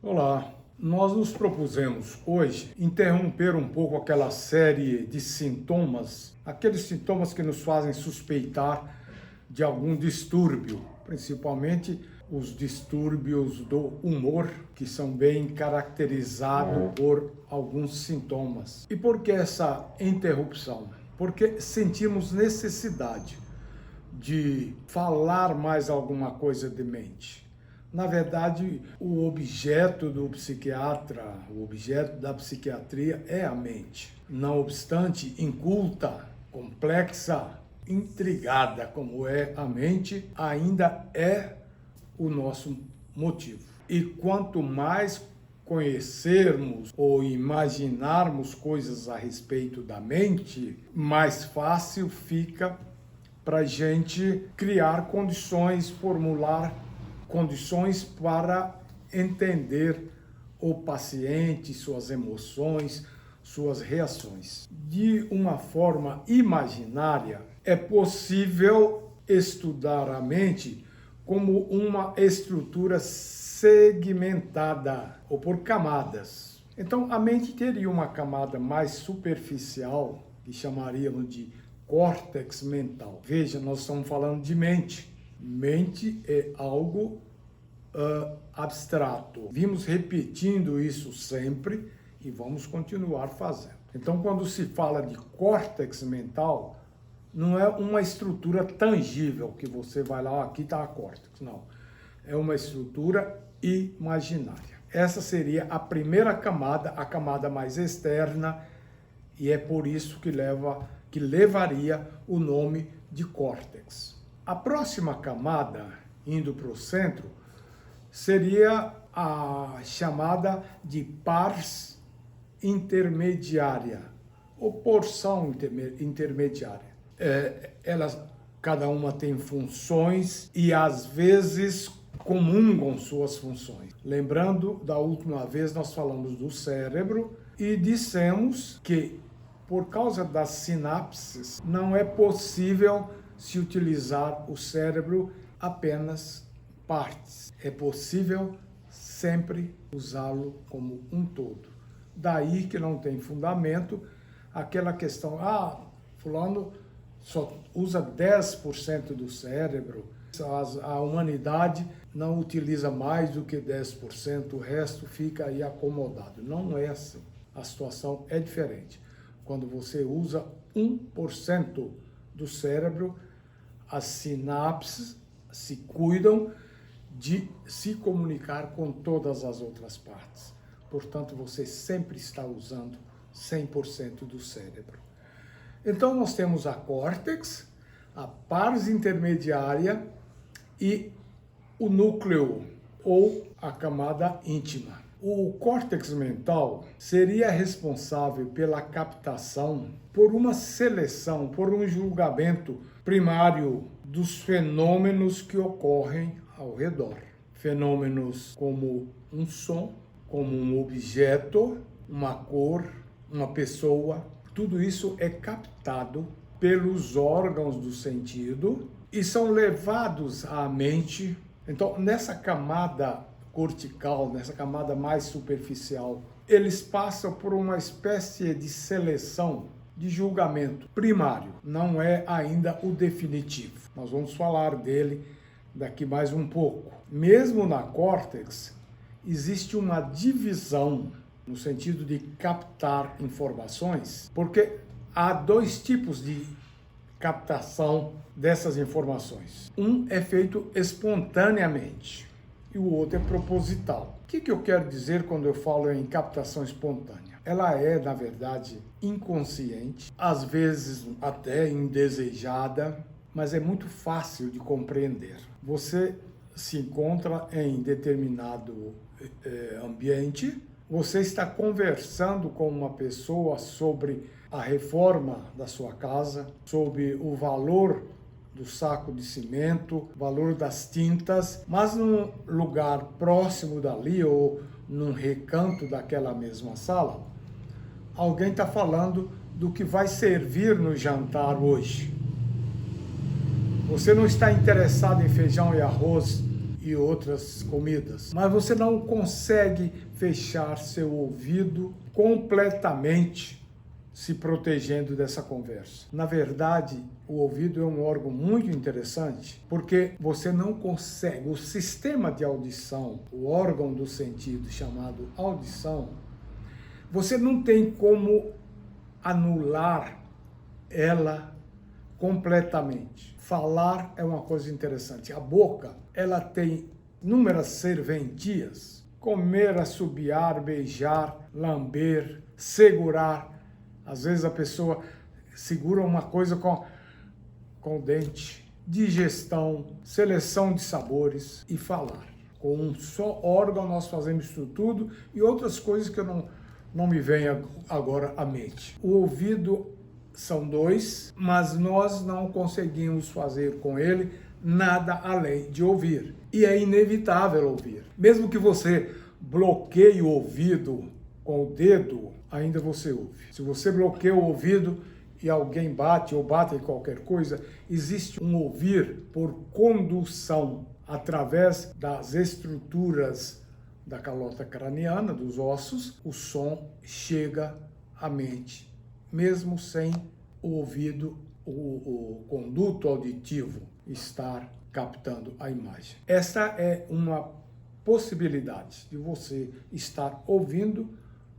Olá, nós nos propusemos hoje interromper um pouco aquela série de sintomas, aqueles sintomas que nos fazem suspeitar de algum distúrbio, principalmente os distúrbios do humor, que são bem caracterizados por alguns sintomas. E por que essa interrupção? Porque sentimos necessidade de falar mais alguma coisa de mente. Na verdade, o objeto do psiquiatra, o objeto da psiquiatria é a mente. Não obstante, inculta, complexa, intrigada como é a mente, ainda é o nosso motivo. E quanto mais conhecermos ou imaginarmos coisas a respeito da mente, mais fácil fica para a gente criar condições, formular condições para entender o paciente, suas emoções, suas reações. De uma forma imaginária, é possível estudar a mente como uma estrutura segmentada ou por camadas. Então, a mente teria uma camada mais superficial, que chamaríamos de córtex mental. Veja, nós estamos falando de mente. Mente é algo abstrato. Vimos repetindo isso sempre e vamos continuar fazendo. Então, quando se fala de córtex mental, não é uma estrutura tangível que você vai lá, aqui está a córtex. Não. É uma estrutura imaginária. Essa seria a primeira camada, a camada mais externa, e é por isso que levaria o nome de córtex. A próxima camada, indo para o centro, seria a chamada de pars intermediária, ou porção intermediária. Cada uma tem funções e às vezes comungam suas funções. Lembrando, da última vez nós falamos do cérebro e dissemos que por causa das sinapses não é possível se utilizar o cérebro apenas partes. É possível sempre usá-lo como um todo. Daí que não tem fundamento aquela questão, fulano só usa 10% do cérebro, a humanidade não utiliza mais do que 10%, o resto fica aí acomodado. Não é assim. A situação é diferente. Quando você usa 1% do cérebro, as sinapses se cuidam de se comunicar com todas as outras partes. Portanto, você sempre está usando 100% do cérebro. Então, nós temos a córtex, a pars intermediária e o núcleo, ou a camada íntima. O córtex mental seria responsável pela captação, por uma seleção, por um julgamento primário dos fenômenos que ocorrem ao redor. Fenômenos como um som, como um objeto, uma cor, uma pessoa. Tudo isso é captado pelos órgãos do sentido e são levados à mente. Então, nessa camada cortical, nessa camada mais superficial, eles passam por uma espécie de seleção, de julgamento primário. Não é ainda o definitivo. Nós vamos falar dele daqui mais um pouco. Mesmo na córtex, existe uma divisão no sentido de captar informações, porque há dois tipos de captação dessas informações. Um é feito espontaneamente e o outro é proposital. O que eu quero dizer quando eu falo em captação espontânea? Ela é, na verdade, inconsciente, às vezes até indesejada, mas é muito fácil de compreender. Você se encontra em determinado ambiente, você está conversando com uma pessoa sobre a reforma da sua casa, sobre o valor do saco de cimento, valor das tintas, mas num lugar próximo dali ou num recanto daquela mesma sala, alguém está falando do que vai servir no jantar hoje. Você não está interessado em feijão e arroz e outras comidas. Mas você não consegue fechar seu ouvido completamente se protegendo dessa conversa. Na verdade, o ouvido é um órgão muito interessante porque você não consegue, o sistema de audição, o órgão do sentido chamado audição, você não tem como anular ela completamente. Falar é uma coisa interessante. A boca, ela tem inúmeras serventias. Comer, assobiar, beijar, lamber, segurar. Às vezes a pessoa segura uma coisa com o dente. Digestão, seleção de sabores e falar. Com um só órgão nós fazemos isso tudo e outras coisas que eu não me vem agora à mente. O ouvido são dois, mas nós não conseguimos fazer com ele nada além de ouvir. E é inevitável ouvir. Mesmo que você bloqueie o ouvido com o dedo, ainda você ouve. Se você bloqueia o ouvido e alguém bate ou bate em qualquer coisa, existe um ouvir por condução através das estruturas da calota craniana, dos ossos, o som chega à mente, mesmo sem o ouvido, o conduto auditivo estar captando a imagem. Essa é uma possibilidade de você estar ouvindo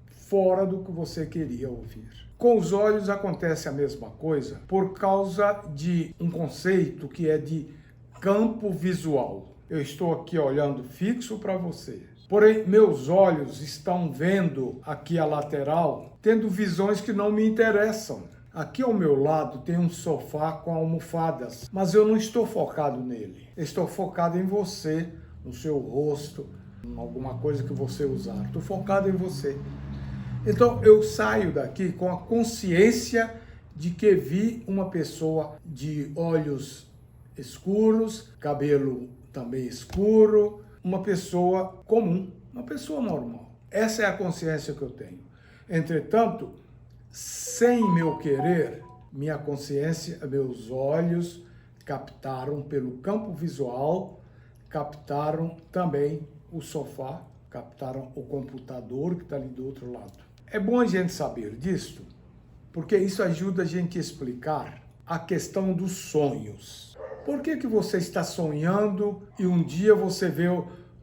fora do que você queria ouvir. Com os olhos acontece a mesma coisa por causa de um conceito que é de campo visual. Eu estou aqui olhando fixo para você. Porém, meus olhos estão vendo aqui a lateral, tendo visões que não me interessam. Aqui ao meu lado tem um sofá com almofadas, mas eu não estou focado nele. Estou focado em você, no seu rosto, em alguma coisa que você usar. Estou focado em você. Então, eu saio daqui com a consciência de que vi uma pessoa de olhos escuros, cabelo também escuro, uma pessoa comum, uma pessoa normal. Essa é a consciência que eu tenho. Entretanto, sem meu querer, minha consciência, meus olhos captaram pelo campo visual, captaram também o sofá, captaram o computador que está ali do outro lado. É bom a gente saber disso, porque isso ajuda a gente a explicar a questão dos sonhos. Por que você está sonhando e um dia você vê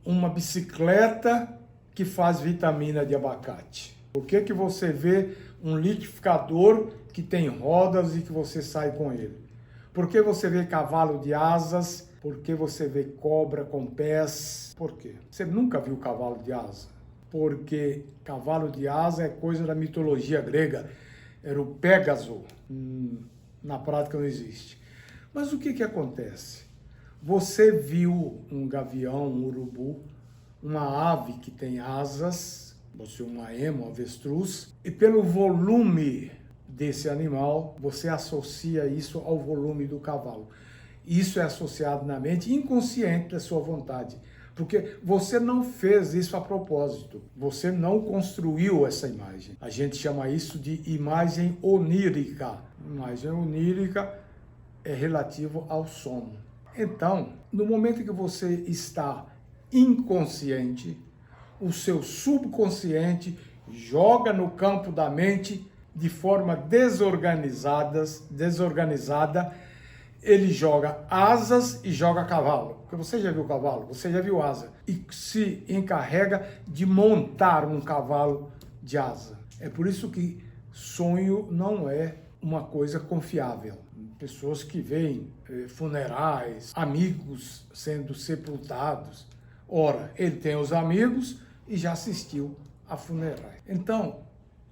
uma bicicleta que faz vitamina de abacate? Por que você vê um liquidificador que tem rodas e que você sai com ele? Por que você vê cavalo de asas? Por que você vê cobra com pés? Por quê? Você nunca viu cavalo de asa? Porque cavalo de asa é coisa da mitologia grega. Era o Pégaso. Na prática não existe. Mas o que acontece? Você viu um gavião, um urubu, uma ave que tem asas, você uma ema, um avestruz, e pelo volume desse animal, você associa isso ao volume do cavalo. Isso é associado na mente inconsciente da sua vontade, porque você não fez isso a propósito, você não construiu essa imagem. A gente chama isso de imagem onírica. Imagem onírica é relativo ao sono. Então, no momento que você está inconsciente, o seu subconsciente joga no campo da mente de forma desorganizada, ele joga asas e joga cavalo. Porque você já viu cavalo, você já viu asa. E se encarrega de montar um cavalo de asa. É por isso que sonho não é uma coisa confiável. Pessoas que veem funerais, amigos sendo sepultados. Ora, ele tem os amigos e já assistiu a funerais. Então,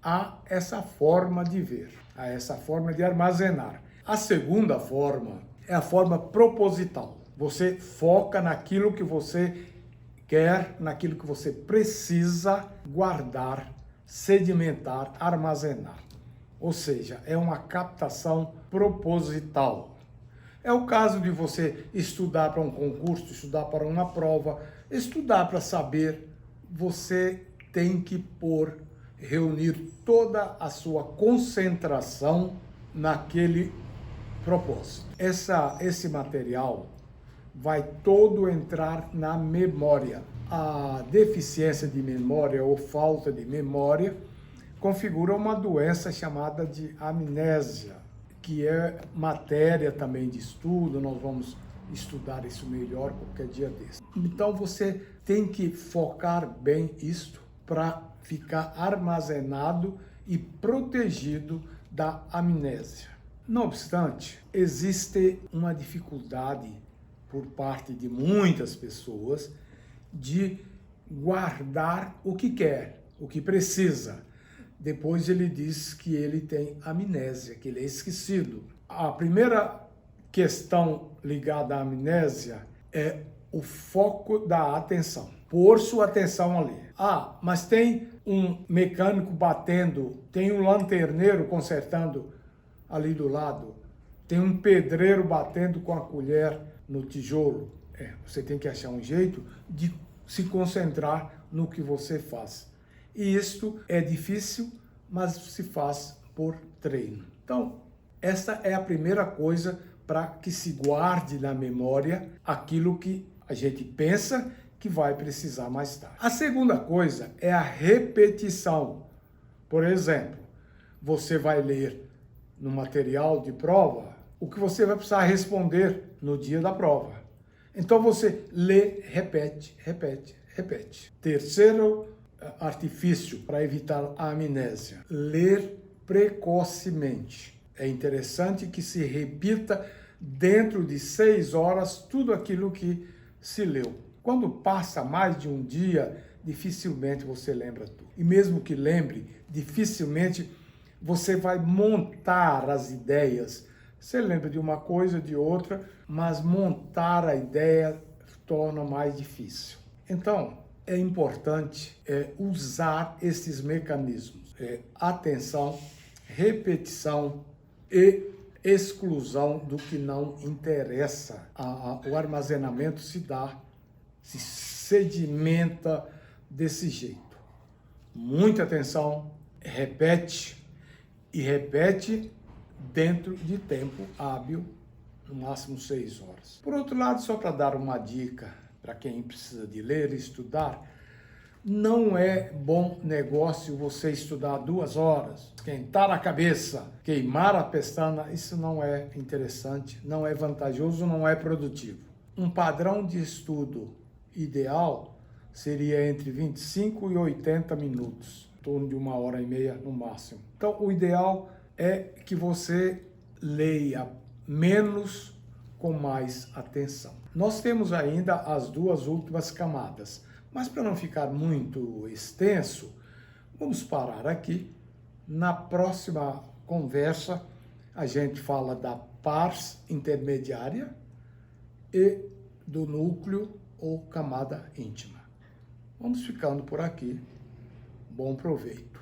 há essa forma de ver, há essa forma de armazenar. A segunda forma é a forma proposital. Você foca naquilo que você quer, naquilo que você precisa guardar, sedimentar, armazenar. Ou seja, é uma captação proposital. É o caso de você estudar para um concurso, estudar para uma prova, estudar para saber. Você tem que reunir toda a sua concentração naquele propósito. Esse material vai todo entrar na memória. A deficiência de memória ou falta de memória configura uma doença chamada de amnésia, que é matéria também de estudo, nós vamos estudar isso melhor qualquer dia desse. Então você tem que focar bem isto para ficar armazenado e protegido da amnésia. Não obstante, existe uma dificuldade por parte de muitas pessoas de guardar o que quer, o que precisa. Depois ele diz que ele tem amnésia, que ele é esquecido. A primeira questão ligada à amnésia é o foco da atenção. Pôr sua atenção ali. Ah, mas tem um mecânico batendo, tem um lanterneiro consertando ali do lado, tem um pedreiro batendo com a colher no tijolo. Você tem que achar um jeito de se concentrar no que você faz. E isto é difícil, mas se faz por treino. Então, essa é a primeira coisa para que se guarde na memória aquilo que a gente pensa que vai precisar mais tarde. A segunda coisa é a repetição. Por exemplo, você vai ler no material de prova o que você vai precisar responder no dia da prova. Então você lê, repete, repete, repete. Terceiro artifício para evitar a amnésia: ler precocemente. É interessante que se repita dentro de 6 horas tudo aquilo que se leu. Quando passa mais de um dia, dificilmente você lembra tudo. E mesmo que lembre, dificilmente você vai montar as ideias. Você lembra de uma coisa, de outra, mas montar a ideia torna mais difícil. Então, é importante usar esses mecanismos. Atenção, repetição e exclusão do que não interessa. O armazenamento se sedimenta desse jeito. Muita atenção, repete e repete dentro de tempo hábil, no máximo 6 horas. Por outro lado, só para dar uma dica para quem precisa de ler e estudar, não é bom negócio você estudar 2 horas, esquentar a cabeça, queimar a pestana. Isso não é interessante, não é vantajoso, não é produtivo. Um padrão de estudo ideal seria entre 25 e 80 minutos, em torno de 1h30 no máximo. Então, o ideal é que você leia menos com mais atenção. Nós temos ainda as 2 últimas camadas, mas para não ficar muito extenso, vamos parar aqui. Na próxima conversa, a gente fala da pars intermediária e do núcleo ou camada íntima. Vamos ficando por aqui. Bom proveito.